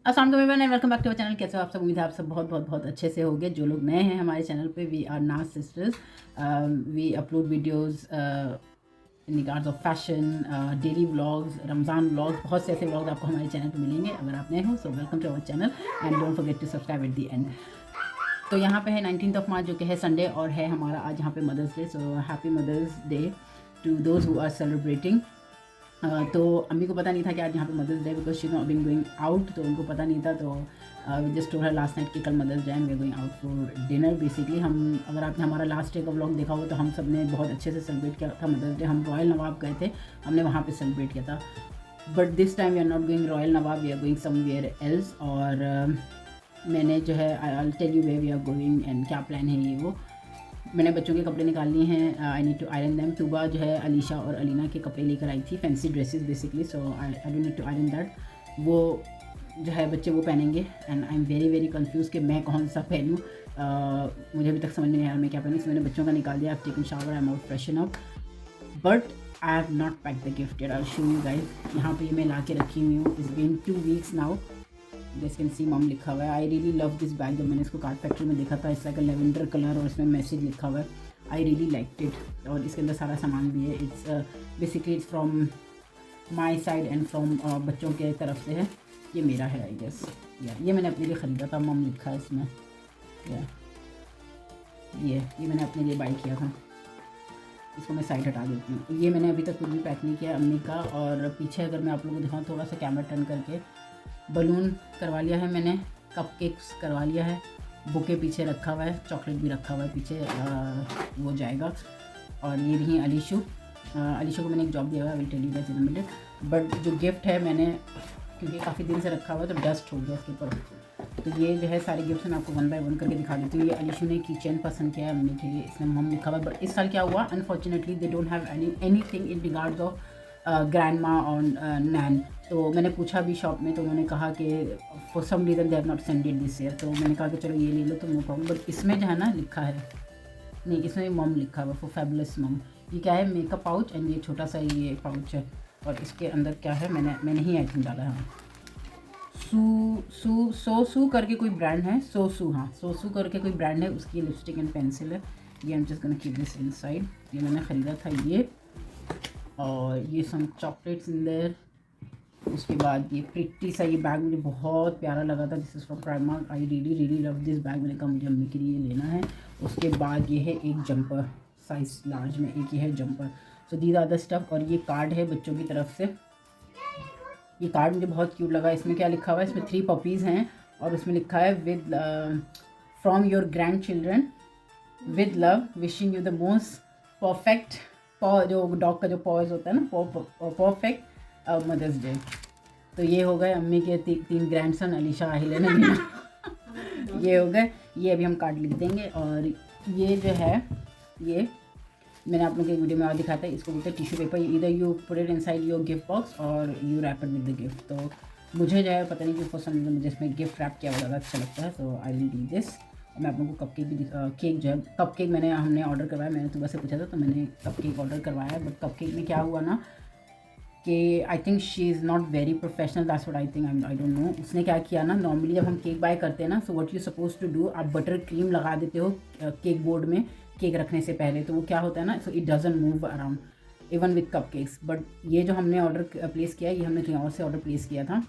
अस्सलाम वालेकुम everyone and welcome back to our channel. कैसे हो आप सब? उम्मीद है आप सब बहुत बहुत बहुत अच्छे से होंगे। जो लोग नए हैं हमारे चैनल पे, we are Naaz sisters. We upload videos in regards of fashion, daily vlogs, Ramzan vlogs, बहुत से ऐसे व्लॉग्स आपको हमारे चैनल पे मिलेंगे। अगर आप नए हो so welcome to our channel and don't forget to subscribe at the end. तो यहाँ पे है 19th ऑफ मार्च जो कि है संडे, और है हमारा आज यहाँ पे Mother's Day. So happy mother's Day to those who are celebrating. तो अम्मी को पता नहीं था कि आज यहाँ पे Mother's Day, because she not been going out, तो उनको पता नहीं था। तो we just told her last night कि कल Mother's Day and we are going out for dinner. Basically हम, अगर आपने हमारा लास्ट डे का व्लॉग देखा हो तो हम सब ने बहुत अच्छे से सेलिब्रेट किया था मदर्स डे। हम रॉयल नवाब गए थे, हमने वहाँ पे सेलिब्रेट किया था। But this time we are not going Royal Nawab, we are going somewhere else. और मैंने जो है I tell you where we are going and क्या प्लान है ये वो। मैंने बच्चों के कपड़े निकाल लिए हैं। I need to iron them. सुबह जो है अलीशा और अलीना के कपड़े लेकर आई थी, fancy dresses basically, so I don't need to iron that. वो जो है बच्चे वो पहनेंगे and I am very very confuse कि मैं कौन सा पहनूँ। मुझे अभी तक समझ नहीं आया मैं क्या पहनूँ। मैंने बच्चों का निकाल दिया, I have taken shower, I am out freshen up, but I have not pack the gift yet. I will show you guys. यहाँ पे मैं ला के रखी हुई हूँ। It's been 2 weeks now. This can see mum लिखा हुआ है। I really love this bag. जब मैंने इसको कार्ड फैक्ट्री में देखा था, it's like a lavender colour और इसमें मैसेज लिखा हुआ है। आई रियली लाइक इट, और इसके अंदर सारा सामान भी है। It's basically it's from my side and from बच्चों के तरफ से है। ये मेरा है आई गेस। ये मैंने अपने लिए ख़रीदा था, मम लिखा है इसमें। या ये मैंने अपने लिए बाई किया था। इसको मैं साइड हटा देती हूँ। ये मैंने अभी तक कुछ भी पैक नहीं किया अम्मी का। और पीछे अगर मैं आप लोगों को दिखाऊँ, थोड़ा सा कैमरा टर्न करके, बलून करवा लिया है मैंने, कपकेक्स करवा लिया है, बुके पीछे रखा हुआ है, चॉकलेट भी रखा हुआ है पीछे, वो जाएगा। और ये भी हैं अलीशु। अलीशु को मैंने एक जॉब दिया हुआ है, will tell you guys in a minute. But जो गिफ्ट है मैंने, क्योंकि काफ़ी दिन से रखा हुआ है तो डस्ट हो गया इसके ऊपर, तो ये जो है सारे गिफ्ट्स मैं आपको वन बाय वन करके दिखा देती हूँ। ये अलीशु ने की चेन पसंद किया है अम्मी के लिए, इसमें मम लिखा हुआ है। बट इस साल क्या हुआ, unfortunately they don't have any thing in regards of grand माँ और नैन। तो मैंने पूछा भी शॉप में, तो उन्होंने कहा कि for some reason they have not send it this year. तो मैंने कहा कि चलो ये ले लो तो नो प्रॉब्लम। बट इसमें जो है ना लिखा है, नहीं इसमें मम लिखा हुआ फॉर फैबुलस मम। ये क्या है, मेकअप पाउच, एंड ये छोटा सा ये पाउच है। और इसके अंदर क्या है, मैंने ही आई थिंक डाला है। सोसू करके कोई ब्रांड है, सोसू, हाँ सोसू करके कोई ब्रांड है, उसकी लिपस्टिक एंड पेंसिल है। ये I am just gonna keep this inside. ये मैंने ख़रीदा था ये। और ये सम चॉकलेट्स इन देयर। उसके बाद ये प्रिटी सा ये बैग मुझे बहुत प्यारा लगा था। This is from Primark. I really really love this bag. मैंने कहा मुझे अम्मी के लिए लेना है। उसके बाद ये है एक जंपर, साइज़ लार्ज में एक ये है jumper. So these are the stuff. और ये कार्ड है बच्चों की तरफ से। ये कार्ड मुझे बहुत क्यूट लगा। इसमें क्या लिखा हुआ है, इसमें 3 पपीज़ हैं और उसमें लिखा है with from your grand children, with love, wishing you the most perfect पॉ, जो डॉग का जो पॉज होता है ना, परफेक्ट मदर्स डे। तो ये हो गए अम्मी के 3 ग्रैंडसन, अलीशा, आहिल ने ये हो गए। ये अभी हम कार्ड लिख देंगे। और ये जो है, ये मैंने आप लोगों के वीडियो में और दिखाया था, इसको बोलते हैं टिश्यू पेपर। इधर you put it inside your gift box और you wrap it with the gift. तो मुझे जो है पता नहीं क्यों फॉर सम रीज़न मुझे इसमें गिफ्ट रैप किया हुआ ज़्यादा अच्छा लगता है। सो आई विल डू दिस। और मैं आप लोगों को कप केक भी केक जो है, कप केक हमने ऑर्डर करवाया। मैंने सुबह से पूछा था तो मैंने कप केक ऑर्डर करवाया। बट कप केक में क्या हुआ ना कि I think she is not very professional, that's what I think, I don't no. उसने क्या किया ना, नॉर्मली जब हम केक बाय करते हैं ना, so what you suppose to do, आप बटर क्रीम लगा देते हो केक बोर्ड में केक रखने से पहले। तो वो क्या होता है ना, so it doesn't move around even with cup cakes. But ये जो हमने ऑर्डर प्लेस किया, ये हमने कहीं और से ऑर्डर प्लेस किया था।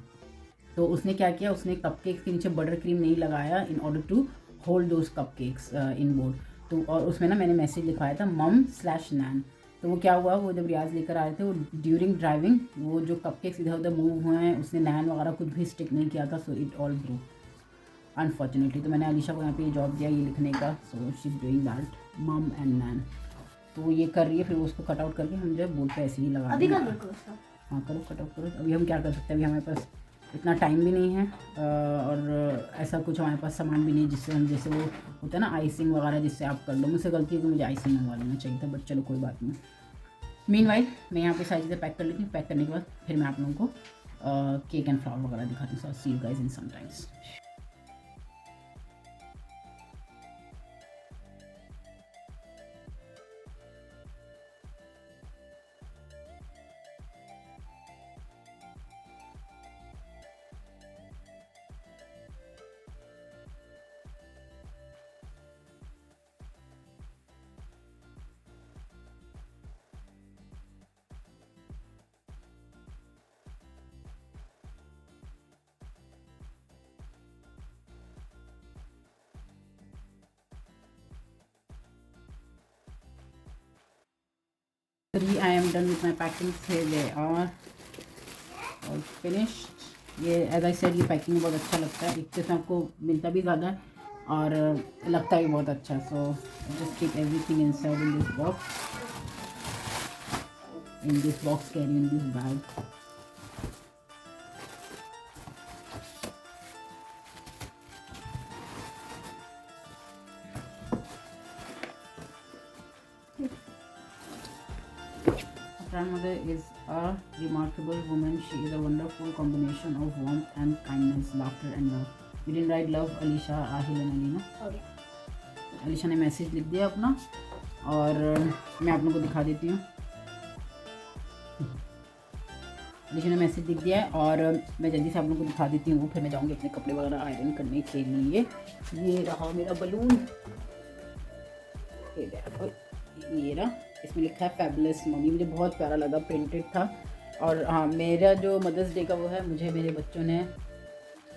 तो उसने क्या किया, उसने कप केक्स के नीचे बटर क्रीम नहीं लगाया in order to hold those cupcakes in board. तो और उसमें ना मैंने मैसेज लिखवाया था mum/nan। तो वो क्या हुआ, वो जब रियाज लेकर आए थे, वो ड्यूरिंग ड्राइविंग वो जो कपकेक्स इधर उधर मूव हुए हैं, उसने नैन वगैरह कुछ भी स्टिक नहीं किया था। So it all brew unfortunately. तो मैंने अलीशा को यहाँ पे ये जॉब दिया ये लिखने का। So she is doing that, मम एंड नैन। तो वो ये कर रही है, फिर उसको कट आउट करके हम जो है बोर्ड पे ऐसे ही लगा देंगे। हाँ करो, कट आउट करो। अभी हम क्या कर सकते हैं, अभी हमारे पास इतना टाइम भी नहीं है और ऐसा कुछ हमारे पास सामान भी नहीं जिससे हम, जैसे वो होता है ना आइसिंग वगैरह, जिससे आप कर लो। मुझसे गलती है कि मुझे आइसिंग मंगवा लेना चाहिए था, बट चलो कोई बात नहीं। मीनवाइल मैं यहाँ पे सारी चीज़ें पैक कर लेती हूँ। पैक करने के बाद फिर मैं आप लोगों को केक एंड फ्लावर वगैरह दिखाती हूँ। See you guys in some times. I am done with my packing. Here they are all finished. ये एज आई सेड ये पैकिंग बहुत अच्छा लगता है, एक से आपको मिलता भी ज़्यादा है और लगता भी बहुत अच्छा। So just keep everything inside in this box carry in this bag. Grandmother is a remarkable woman. She is a wonderful combination of warmth and kindness, laughter and love. We didn't write love, Alisha, Ahil and Alina. Okay. Alisha ने message लिख दिया अपना और मैं आप लोगों को दिखा देती हूँ। अलीशा ने मैसेज लिख दिया है और मैं जल्दी से आप लोगों को दिखा देती हूँ, फिर मैं जाऊँगी अपने कपड़े वगैरह आयरन करने के लिए। ये रहा मेरा बलून, ये रहा, इसमें लिखा है फैबुलस मम्मी। मुझे बहुत प्यारा लगा, प्रिंटेड था। और हाँ, मेरा जो मदर्स डे का वो है, मुझे मेरे बच्चों ने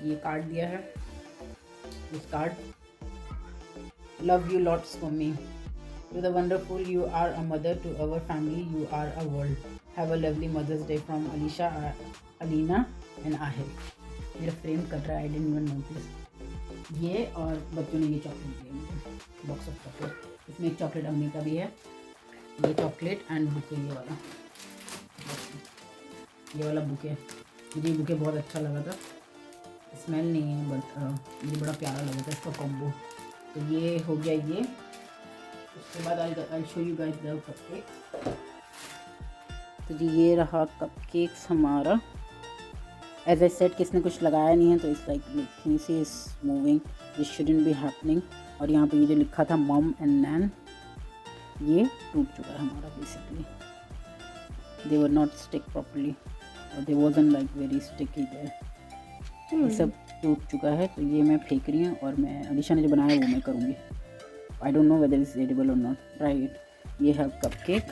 ये कार्ड दिया है। इस card, love you lots mummy, to the wonderful, you are a mother to our family, you are a world, have a lovely mother's day from Alisha, Alina and Aahil. मेरा फ्रेम कट रहा है, आई डिडंट इवन नोटिस। ये और बच्चों ने ये chocolate दिया मुझे, बॉक्स ऑफ चॉकलेट। इसमें एक चॉकलेट अम्मी का भी है, ये चॉकलेट एंड बुके, ये वाला बुके। मुझे ये बुके बहुत अच्छा लगा था, स्मेल नहीं है बट ये बड़ा प्यारा लगा था इसका कॉम्बो। तो ये हो गया ये। उसके बाद I show you guys the cupcakes. तो जी ये रहा कपकेक्स हमारा। एज आई सेड किसने कुछ लगाया नहीं है, तो it's like she is moving, this shouldn't be happening. और यहाँ पे ये जो लिखा था मॉम एंड नैन, ये टूट चुका है हमारा basically. They were not stick properly और they wasn't like very sticky there. ये सब टूट चुका है, तो ये मैं फेंक रही हूँ और मैं अलीशा ने जो बनाया वो मैं करूँगी। I don't know whether is edible और नॉट, ट्राई इट। ये है कपकेक।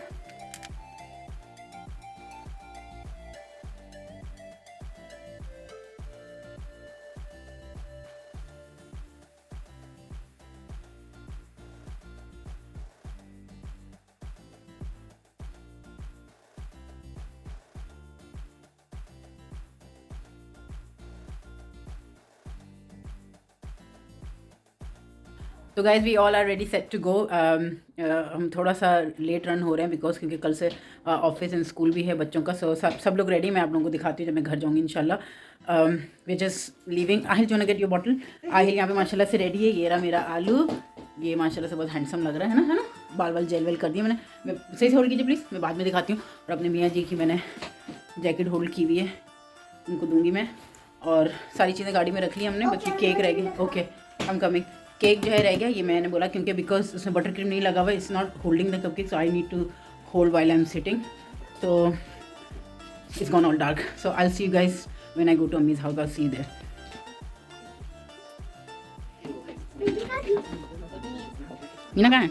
तो guys we all are ready set to go. हम थोड़ा सा लेट रन हो रहे हैं बिकॉज क्योंकि कल से ऑफिस एंड स्कूल भी है बच्चों का। सो सब लोग रेडी। मैं आप लोगों को दिखाती हूँ जब मैं घर जाऊँगी इंशाल्लाह। We just leaving. आहिल जो ना गेट योर बॉटल। आहिल यहाँ पे माशाल्लाह से रेडी है। ये रहा मेरा आलू, ये माशाल्लाह से बहुत हैंडसम लग रहा है ना, बाल बाल जेल वेल कर दिया मैंने। मैं सही से होल्ड कीजिए प्लीज़, मैं बाद में दिखाती हूँ। और अपने मियाँ जी की मैंने जैकेट होल्ड की हुई है, उनको दूँगी मैं। और सारी चीज़ें गाड़ी में रख ली हमने, बच्चे केक रह गए। Okay I am coming. Cake जो है रह गया, ये मैंने बोला क्योंकि बिकॉज उसमें बटर क्रीम नहीं लगा हुआ, it's not holding the cupcake, so I need to hold while I am sitting. तो it's gone all dark, so I will see you guys when I go to Ammi's house. I see there. Meena कहाँ है?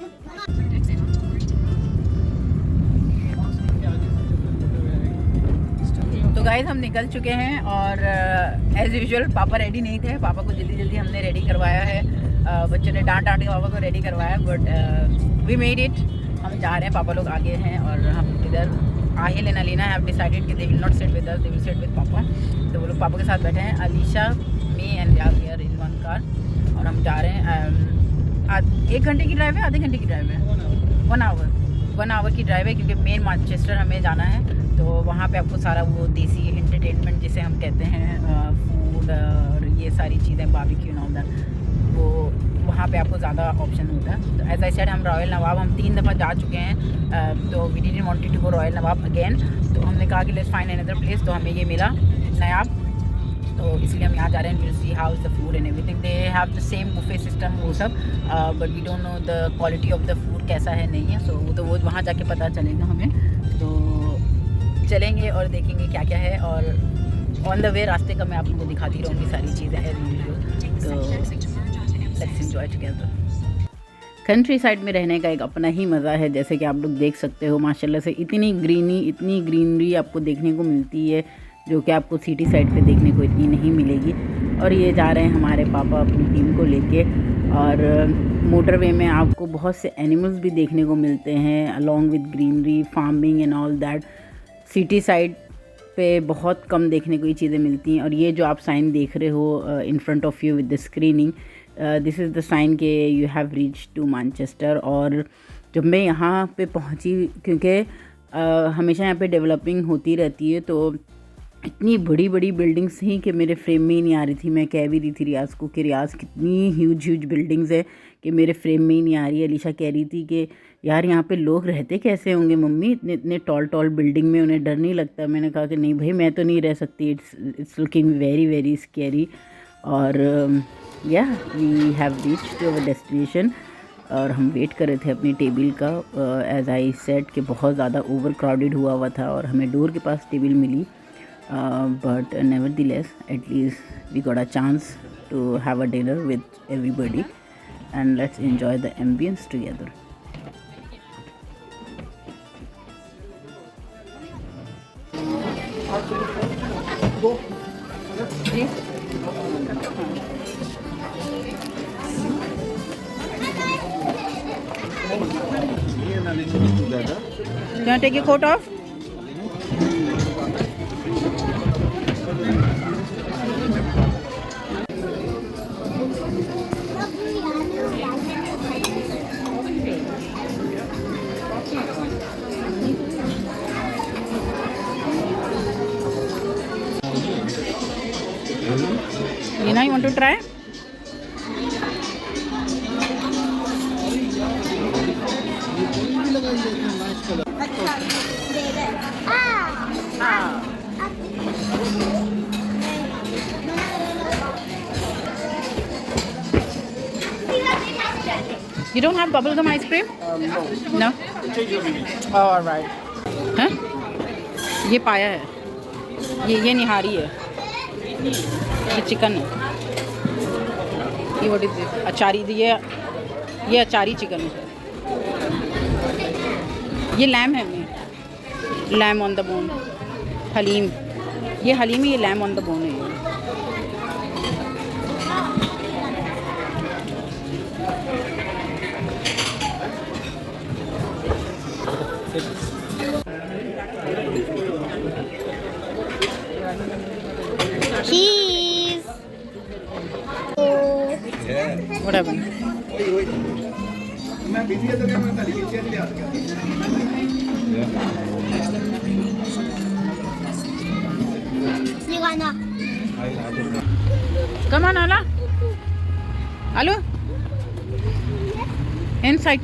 तो guys हम निकल चुके हैं और as usual पापा रेडी नहीं थे। पापा को जल्दी जल्दी हमने रेडी करवाया है। बच्चों ने डांट के पापा को रेडी करवाया, बट वी मेड इट। हम जा रहे हैं, पापा लोग आगे हैं और हम इधर। Aahil and Alina have decided कि they will not sit with us, they will sit with papa. तो वो लोग पापा के साथ बैठे हैं। Alisha, me and here in one car और हम जा रहे हैं। 1 घंटे की ड्राइव है, आधे घंटे की ड्राइव है, 1 आवर की ड्राइव है, क्योंकि मेन मैनचेस्टर हमें जाना है। तो वहाँ पे आपको सारा वो देसी एंटरटेनमेंट जिसे हम कहते हैं, फूड और ये सारी चीज़ें, बारबेक्यू ऑल दैट, वो वहाँ पे आपको ज़्यादा ऑप्शन होता है। तो एज आई सेड हम रॉयल नवाब हम 3 दफ़ा जा चुके हैं, तो we didn't wanted to go Royal Nawab again. तो हमने कहा कि लेट्स फाइंड अनदर प्लेस। तो हमें ये मिला नायाब, तो इसलिए हम यहाँ जा रहे हैं। Will see how is the food and everything. They have the same buffet system वो सब, but we don't know the quality of the food कैसा है नहीं है। सो वो तो वो वहाँ जाके पता चलेगा हमें। तो चलेंगे और देखेंगे क्या क्या है। और ऑन द वे रास्ते का मैं आप लोगों को दिखाती रहूँगी सारी चीज़ें एज यूजुअल। तो let's enjoy together. Country side में रहने का एक अपना ही मज़ा है, जैसे कि आप लोग देख सकते हो माशाल्लाह से इतनी ग्रीनरी आपको देखने को मिलती है। जो कि आपको सिटी साइड पे देखने को इतनी नहीं मिलेगी। और ये जा रहे हैं हमारे पापा अपनी टीम को लेके, और मोटरवे में आपको बहुत से एनिमल्स भी देखने को मिलते हैं along with greenery, farming and all that. City side पे बहुत कम देखने को ये चीज़ें मिलती हैं। और ये जो आप साइन देख रहे हो in front of you with the screening, this is the sign के you have reach to Manchester. और जब मैं यहाँ पे पहुँची, क्योंकि हमेशा यहाँ पे डेवलपिंग होती रहती है, तो इतनी बड़ी बड़ी बिल्डिंग्स थी कि मेरे फ्रेम में ही नहीं आ रही थी। मैं कह भी रही थी रियाज़ को कि रियाज़ कितनी ह्यूज बिल्डिंग्स है कि मेरे फ्रेम में ही नहीं आ रही है। अलीशा कह रही थी कि यार यहाँ पे लोग रहते कैसे होंगे मम्मी, इतने इतने टॉल बिल्डिंग में, उन्हें डर नहीं लगता? मैंने कहा कि नहीं भाई, मैं तो नहीं रह सकती, इट्स लुकिंग वेरी स्कैरी। और या we have reached to our destination, और हम वेट कर रहे थे अपनी टेबल का। एज आई सेड कि बहुत ज़्यादा ओवर क्राउडेड हुआ था और हमें डोर के पास टेबल मिली, but nevertheless at least we got a chance to have a dinner with everybody, and let's enjoy the ambience together. Can I take your coat off? Nina, you want to try? You don't have bubblegum ice cream? No. Oh, all right. हैं? ये पाया है, ये निहारी है, ये chicken है, ये what is this, अचारी, ये अचारी चिकन है, ये लैम है, lamb on the bone, haleem, ये हलीम है, ये लैम ऑन द बोन है। Cheese. Whatever. Come on, Ala. Hello? Inside.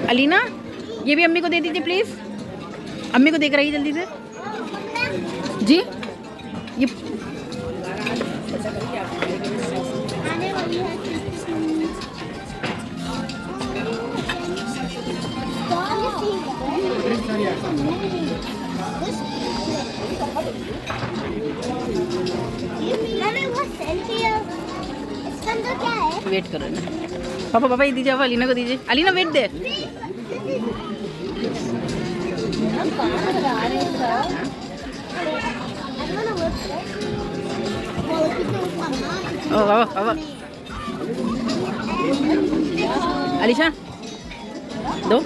Alina, ये भी अम्मी को दे दीजिए प्लीज़। अम्मी को देख रही है जल्दी से जी। ये वेट करो ना, पापा ये दीजिए, अलीना को दीजिए। अलीना वेट दे। अलीशा दो।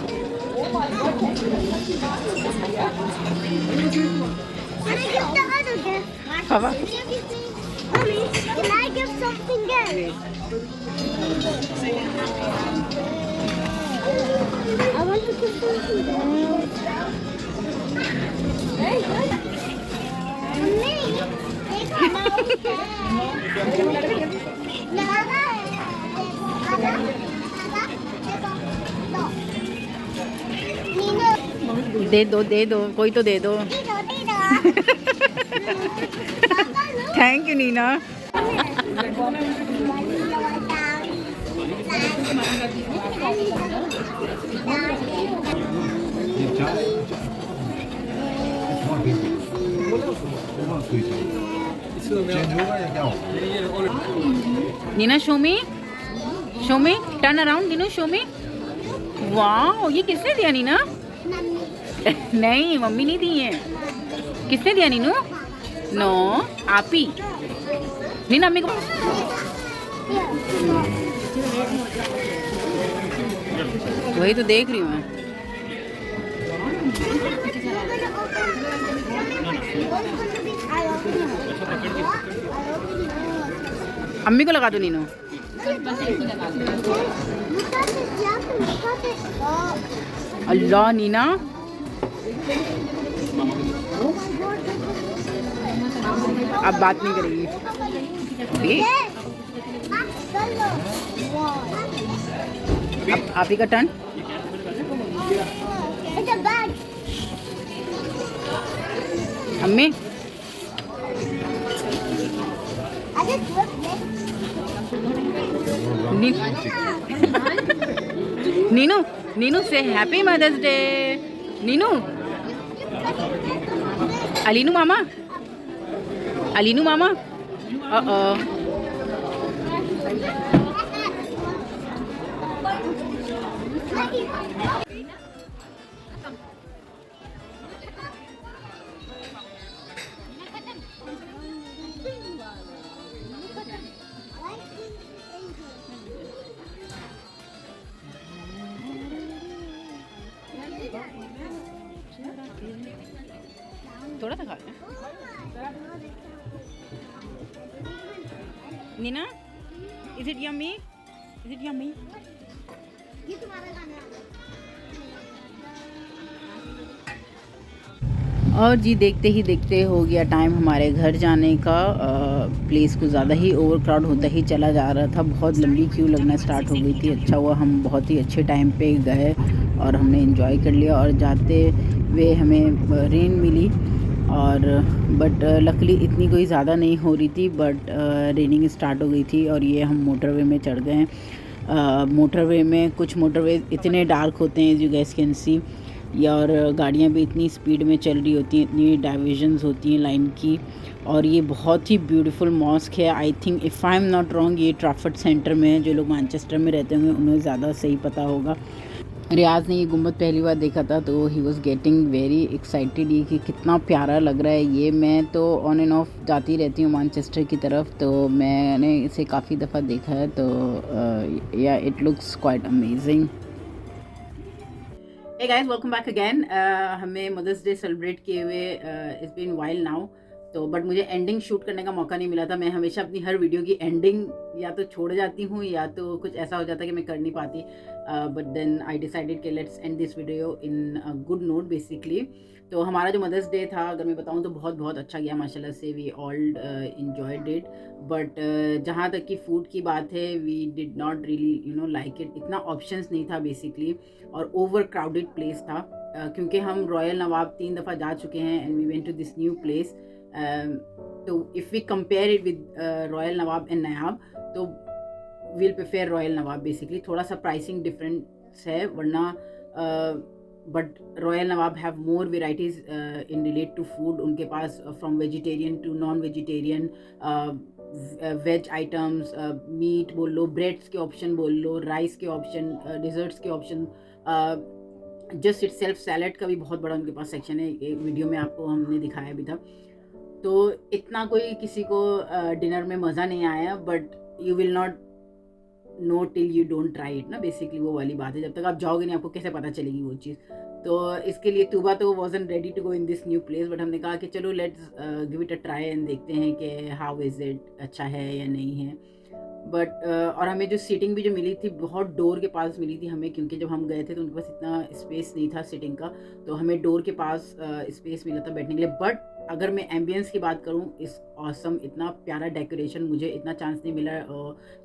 पापा Can I give something else? I want to give something else. Mommy, take a mouse. दे दो, कोई तो दे दो। Thank you Nina. Nina show me turn around, Ninu show me. वाह, ये किसने दिया नीना? नहीं, मम्मी नहीं दी है। किसने दिया नीनू? नो, आप ही। नीना मम्मी को वही तो देख रही हूँ मैं। अम्मी को लगा दो नीनू। अल्लाह नीना, अब बात नहीं करेगी। अब आप ही का टर्न। अम्मी नीनू, नीनू से happy mother's day. Ninu, Alinu मामा, अलीनू मामा। थोड़ा सा खा लें। Nina, is it yummy? Is it yummy? ये तुम्हारा खाना है। और जी देखते ही देखते हो गया टाइम हमारे घर जाने का। प्लेस को ज़्यादा ही ओवर क्राउड होता ही चला जा रहा था, बहुत लंबी क्यू लगना स्टार्ट हो गई थी। अच्छा हुआ हम बहुत ही अच्छे टाइम पे गए और हमने एंजॉय कर लिया। और जाते हुए हमें रेन मिली और बट लकली इतनी कोई ज़्यादा नहीं हो रही थी, बट रेनिंग स्टार्ट हो गई थी। और ये हम मोटरवे में चढ़ गए हैं। मोटरवे में कुछ मोटरवे इतने डार्क होते हैं, as you guys can see, और गाड़ियाँ भी इतनी स्पीड में चल रही होती हैं, इतनी डाइवर्जन्स होती हैं लाइन की। और ये बहुत ही ब्यूटीफुल मॉस्क है। I think if I am not wrong ये ट्रैफर्ड सेंटर में है। जो लोग मैनचेस्टर में रहते होंगे उन्हें ज़्यादा सही पता होगा। रियाज ने ये गुम्बद पहली बार देखा था तो he was getting very excited ये कि कितना प्यारा लग रहा है ये। मैं तो ऑन एंड ऑफ जाती रहती हूँ मैनचेस्टर की तरफ, तो मैंने इसे काफ़ी दफ़ा देखा है। तो या it looks quite amazing. Hey guys, welcome back again. हमें मदर्स डे सेलिब्रेट किए हुए इट्स बीन वाइल नाउ, तो बट मुझे एंडिंग शूट करने का मौका नहीं मिला था। मैं हमेशा अपनी हर वीडियो की एंडिंग या तो छोड़ जाती हूँ या तो कुछ ऐसा हो जाता है कि मैं कर नहीं पाती। बट देन आई डिसाइडेड कि let's end this video in a good note basically. तो हमारा जो मदर्स डे था, अगर मैं बताऊँ तो बहुत बहुत अच्छा गया माशाल्लाह से। We all enjoyed it. But जहाँ तक कि फ़ूड की बात है, we did not really like it. इतना ऑप्शंस नहीं था बेसिकली, और ओवर क्राउडेड प्लेस था। क्योंकि हम रॉयल नवाब 3 दफ़ा जा चुके हैं and we went to this new place. तो if we compare it with Royal Nawab and Nayab, तो we'll prefer Royal Nawab basically. थोड़ा सा प्राइसिंग डिफरेंस है, वरना but Royal Nawab have more varieties in relate to food. उनके पास from vegetarian to non vegetarian, veg items, meat बोल लो, ब्रेड्स के ऑप्शन बोल लो, राइस के ऑप्शन, डिज़र्ट्स के option, just itself salad का भी बहुत बड़ा उनके पास सेक्शन है। एक वीडियो में आपको हमने दिखाया भी था। तो इतना कोई किसी को डिनर में मज़ा नहीं आया, but you will not know till you don't try it ना, बेसिकली वो वाली बात है। जब तक आप जाओगे नहीं आपको कैसे पता चलेगी वो चीज़। तो इसके लिए तूबा तो wasn't ready to go in this new place, but हमने कहा कि चलो let's give it a try and देखते हैं कि हाउ इज़ इट, अच्छा है या नहीं है। बट और हमें जो सीटिंग भी जो मिली थी बहुत डोर के पास मिली थी हमें, क्योंकि जब हम गए थे तो उनके पास इतना स्पेस नहीं था सीटिंग का, तो हमें डोर के पास स्पेस मिला था बैठने के लिए। बट अगर मैं एम्बियंस की बात करूँ, इस ऑसम, इतना प्यारा डेकोरेशन, मुझे इतना चांस नहीं मिला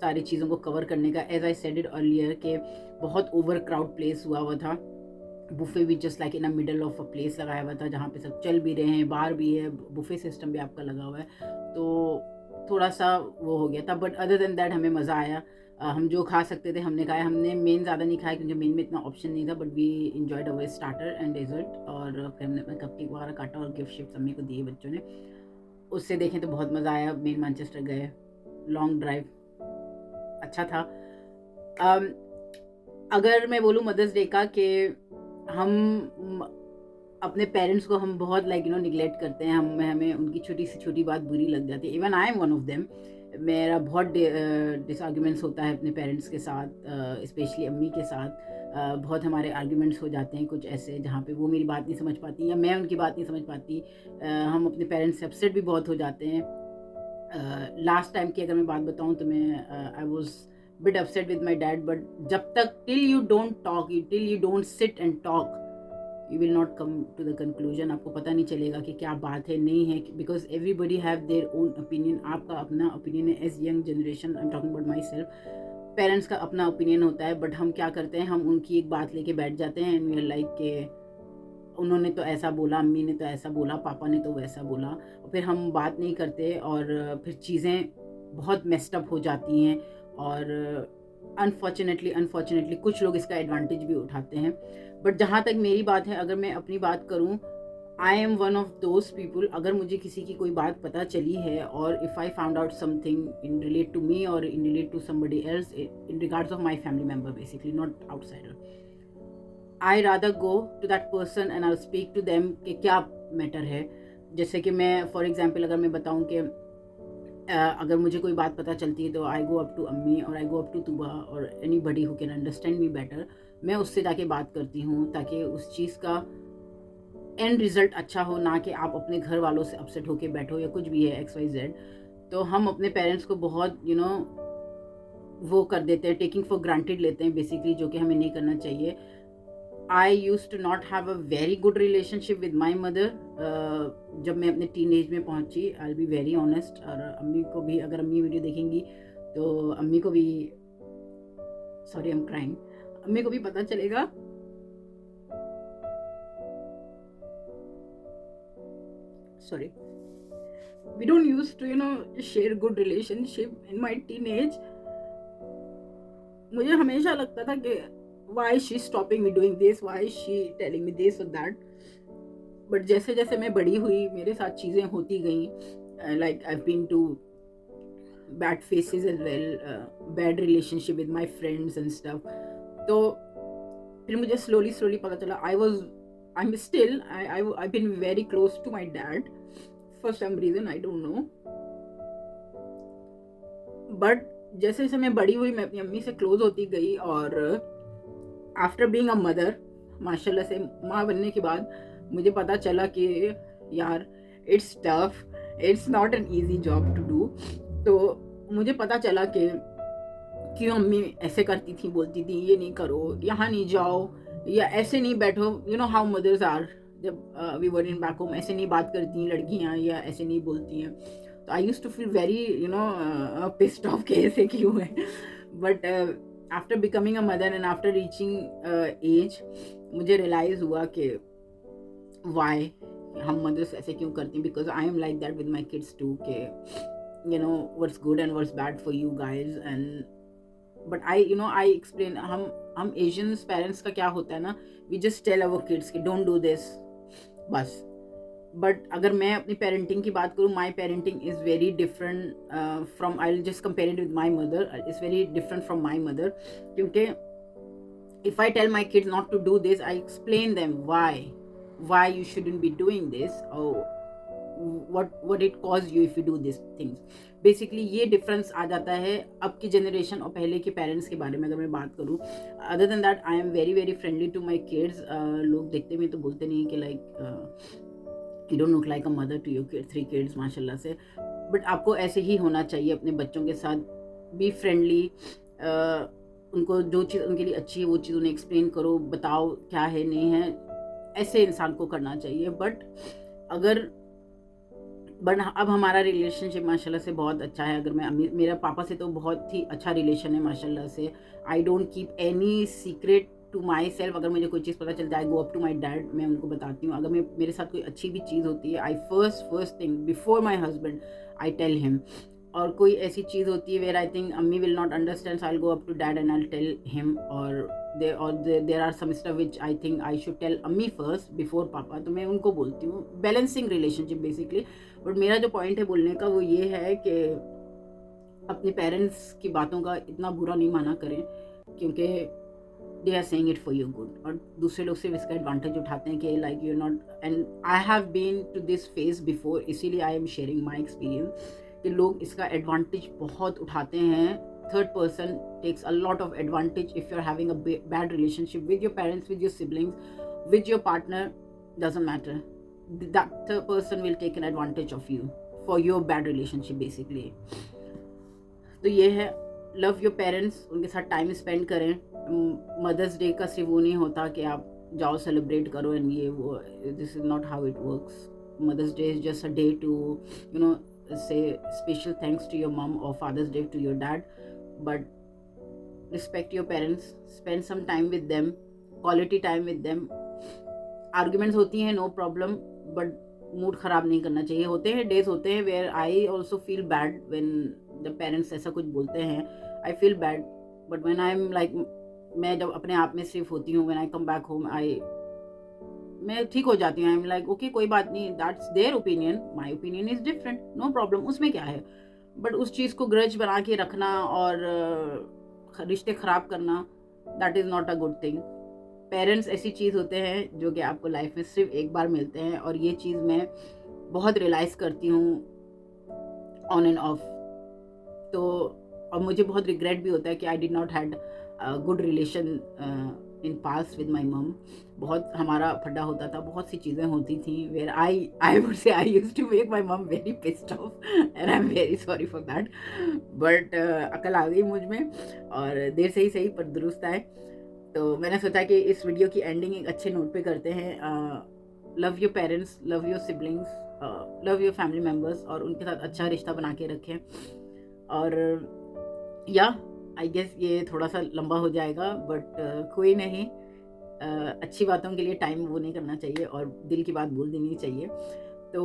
सारी चीज़ों को कवर करने का। As I said it earlier के बहुत ओवर क्राउड प्लेस हुआ था। बुफे भी just like in a middle of a place लगाया हुआ था जहाँ पे सब चल भी रहे हैं, बार भी है, बुफे सिस्टम भी आपका लगा हुआ है, तो थोड़ा सा वो हो गया था। बट अदर देन दैट हमें मज़ा आया। हम जो खा सकते थे हमने खाया। हमने मेन ज़्यादा नहीं खाया क्योंकि मेन में इतना ऑप्शन नहीं था, but we enjoyed our starter and dessert. और फिर हमने अपना कप केक वगैरह काटा और गिफ्ट शिफ्ट मम्मी को दिए बच्चों ने। उससे देखें तो बहुत मज़ा आया। मेन मैनचेस्टर गए, लॉन्ग ड्राइव अच्छा था। अगर मैं बोलूँ मदर्स डे का कि हम अपने पेरेंट्स को हम बहुत निगलेक्ट करते हैं। हमें उनकी छोटी से छोटी बात बुरी लग जाती है। Even I am one of them. मेरा बहुत डिसआर्ग्यूमेंट्स होता है अपने पेरेंट्स के साथ, स्पेशली अम्मी के साथ। बहुत हमारे आर्ग्यूमेंट्स हो जाते हैं कुछ ऐसे जहाँ पे वो मेरी बात नहीं समझ पाती या मैं उनकी बात नहीं समझ पाती। हम अपने पेरेंट्स से अपसेट भी बहुत हो जाते हैं। लास्ट टाइम की अगर मैं बात बताऊँ तो मैं I was bit upset with my dad, but जब तक till you don't talk, till you don't sit and talk, you will not come to the conclusion. आपको पता नहीं चलेगा कि क्या बात है नहीं है, because everybody have their own opinion. आपका अपना ओपिनियन है। As young generation, I am talking about myself, parents का अपना ओपिनियन होता है, बट हम क्या करते हैं, हम उनकी एक बात लेके बैठ जाते हैं एंड वी आर लाइक के उन्होंने तो ऐसा बोला, अम्मी ने तो ऐसा बोला, पापा ने तो वैसा बोला, और फिर हम बात नहीं करते और फिर चीज़ें बहुत मेस्ड अप हो जाती हैं। और अनफॉर्चुनेटली कुछ लोग इसका एडवांटेज भी उठाते हैं। बट जहाँ तक मेरी बात है, अगर मैं अपनी बात करूँ, I am one of those people, अगर मुझे किसी की कोई बात पता चली है और if I found out something in relate to me और in relate to somebody else in regards of my family member, basically not outsider, I rather go to that person and I speak to them कि क्या matter है। जैसे कि मैं for example अगर मैं बताऊँ कि अगर मुझे कोई बात पता चलती है तो आई गो अप टू अम्मी और आई गो अप टू तुबा और any buddy who can understand me better. मैं उससे जाके बात करती हूँ ताकि उस चीज़ का एंड रिजल्ट अच्छा हो, ना कि आप अपने घर वालों से अपसेट होके बैठो या कुछ भी है XYZ। तो हम अपने पेरेंट्स को बहुत वो कर देते हैं, टेकिंग फॉर ग्रांटेड लेते हैं बेसिकली, जो कि हमें नहीं करना चाहिए। I used to not have a very good relationship with my mother। जब मैं अपने टीनेज में पहुंची, I'll be very honest। और अम्मी को भी, अगर अम्मी वीडियो देखेंगी तो अम्मी को भी, सॉरी आई एम क्राइंग, अम्मी को भी पता चलेगा। Sorry, we don't used to share good relationship in my teenage। मुझे हमेशा लगता था कि why she stopping me doing this, why she telling me this or that। But जैसे जैसे मैं बड़ी हुई मेरे साथ चीज़ें होती गई, like I've been to bad phases as well, bad relationship with my friends and stuff। तो फिर मुझे slowly पता चला I'm still I've been very close to my dad for some reason, I don't know। But जैसे जैसे मैं बड़ी हुई मैं अपनी अम्मी से क्लोज होती गई और आफ्टर बीइंग अ मदर, माशाल्लाह से माँ बनने के बाद मुझे पता चला कि यार it's tough, it's not an easy job to do. तो मुझे पता चला कि क्यों अम्मी ऐसे करती थी, बोलती थी ये नहीं करो, यहाँ नहीं जाओ, या ऐसे नहीं बैठो। You know how mothers are, जब we were in back home, ऐसे नहीं बात करती हैं लड़कियाँ या ऐसे नहीं बोलती हैं। तो I used to feel very pissed off कि ऐसे क्यों है। But after becoming a mother and after reaching age, मुझे रियलाइज़ हुआ कि वाई हम मदर्स ऐसे क्यों करती हैं। Because I am like that with my kids to के what's good and what's bad for you guys. And but I explain, हम एशियंस पेरेंट्स का क्या होता है ना, we just tell our kids कि डोंट डू दिस, बस। But अगर मैं अपनी पेरेंटिंग की बात करूँ, my parenting is very different from, I will just compare it with my mother, is very different from my mother. क्योंकि if I tell my kids not to do this, I explain them why you shouldn't be doing this or what it cause you if you do these things। Basically ये difference आ जाता है अब की generation और पहले के parents के बारे में अगर मैं बात करूँ। Other than that I am very very friendly to my kids. लोग देखते में तो बोलते नहीं कि like you don't look like a mother to your 3 kids, माशाल्लाह से। बट आपको ऐसे ही होना चाहिए अपने बच्चों के साथ, बी फ्रेंडली। उनको जो चीज़ उनके लिए अच्छी है वो चीज़ उन्हें एक्सप्लेन करो, बताओ क्या है नहीं है, ऐसे इंसान को करना चाहिए। बट अब हमारा रिलेशनशिप माशाल्लाह से बहुत अच्छा है। अगर मैं मेरा पापा से तो बहुत ही अच्छा रिलेशन है माशाल्लाह से। I don't keep any secret to myself, अगर मुझे कोई चीज़ पता चल जाए, go up to my dad, मैं उनको बताती हूँ। अगर मेरे साथ कोई अच्छी भी चीज़ होती है, I first thing before my husband I tell him. और कोई ऐसी चीज़ होती है वेयर आई थिंक अम्मी will not understand, so I go up to dad and I tell him. और there are some stuff which I think I should tell अम्मी first before पापा, तो मैं उनको बोलती हूँ। Balancing relationship basically. बट मेरा जो पॉइंट है बोलने का वो ये है कि अपने पेरेंट्स की बातों का इतना बुरा नहीं माना करें, क्योंकि they are saying it for your good. और दूसरे लोग सिर्फ इसका एडवांटेज उठाते हैं कि like you not, and I have been to this phase before, इसीलिए I am sharing my experience कि लोग इसका एडवांटेज बहुत उठाते हैं। Third person takes a lot of advantage if you are having a bad relationship with your parents, with your siblings, with your partner, doesn't matter, that third person will take an advantage of you for your bad relationship basically। तो ये है, love your parents, उनके साथ time spend करें। Mother's day का सिर्फ वो नहीं होता कि आप जाओ सेलिब्रेट करो एंड ये वो, this is not how it works. Mother's day is just a day to you know say special thanks to your mum, और father's day to your dad. But respect your parents, spend some time with them, quality time with them. Arguments होती हैं, no problem, but mood ख़राब नहीं करना चाहिए। होते हैं days होते हैं where I also feel bad when the parents ऐसा कुछ बोलते हैं, I feel bad. But when I am like, मैं जब अपने आप में सिर्फ होती हूँ, when I come back home, मैं ठीक हो जाती हूँ। आई एम लाइक ओके, कोई बात नहीं, that's their opinion, my opinion is different, no problem, उसमें क्या है। बट उस चीज़ को ग्रज बना के रखना और रिश्ते ख़राब करना, that is not a good thing. Parents ऐसी चीज़ होते हैं जो कि आपको लाइफ में सिर्फ एक बार मिलते हैं, और ये चीज़ मैं बहुत रियलाइज़ करती हूँ ऑन एंड ऑफ। तो और मुझे बहुत रिग्रेट भी होता है कि I did not had good relation in past with my मम। बहुत हमारा फड्डा होता था, बहुत सी चीज़ें होती थी where I would say I used to make my mum very pissed off, and I am very sorry for that. But अकल आ गई मुझ में, और देर से ही सही पर दुरुस्त आए। तो मैंने सोचा कि इस वीडियो की एंडिंग एक अच्छे नोट पे करते हैं। Love your parents, love your siblings, love your family members, और उनके साथ अच्छा रिश्ता बना के रखें। और या आई गेस ये थोड़ा सा लंबा हो जाएगा, बट कोई नहीं, अच्छी बातों के लिए टाइम वो नहीं करना चाहिए और दिल की बात बोल देनी चाहिए। तो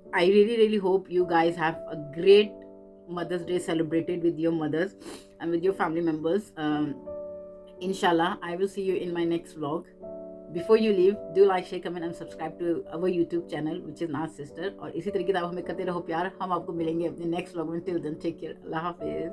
I really hope you guys have a great Mother's Day celebrated with your mothers and with your family members. Inshallah, I will see you in my next vlog. Before you leave, do like, share, comment and subscribe to our YouTube channel, which is Naaz Sister. और इसी तरीके से आप हमें करते रहो प्यार। हम आपको मिलेंगे अपने नेक्स्ट व्लॉग में। Till then, take care. Allah Hafiz.